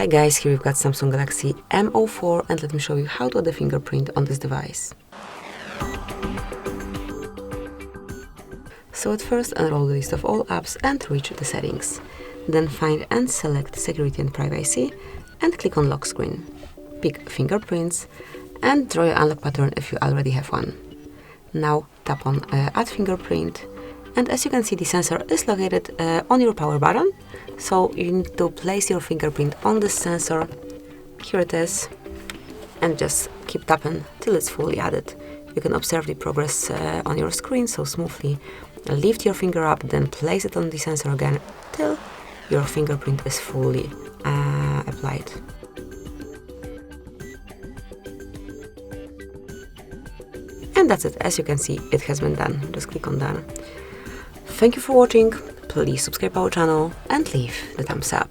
Hi guys, here we've got Samsung Galaxy M04 and let me show you how to add a fingerprint on this device. So at first enroll the list of all apps and reach the settings. Then find and select security and privacy and click on lock screen. Pick fingerprints and draw your unlock pattern if you already have one. Now tap on add fingerprint, and as you can see the sensor is located on your power button, so you need to place your fingerprint on this sensor. Here it is, and just keep tapping till it's fully added. You can observe the progress on your screen, so smoothly lift your finger up, then place it on the sensor again till your fingerprint is fully applied. And that's it. As you can see, it has been done. Just click on done. Thank you for watching. Please subscribe our channel and leave the thumbs up.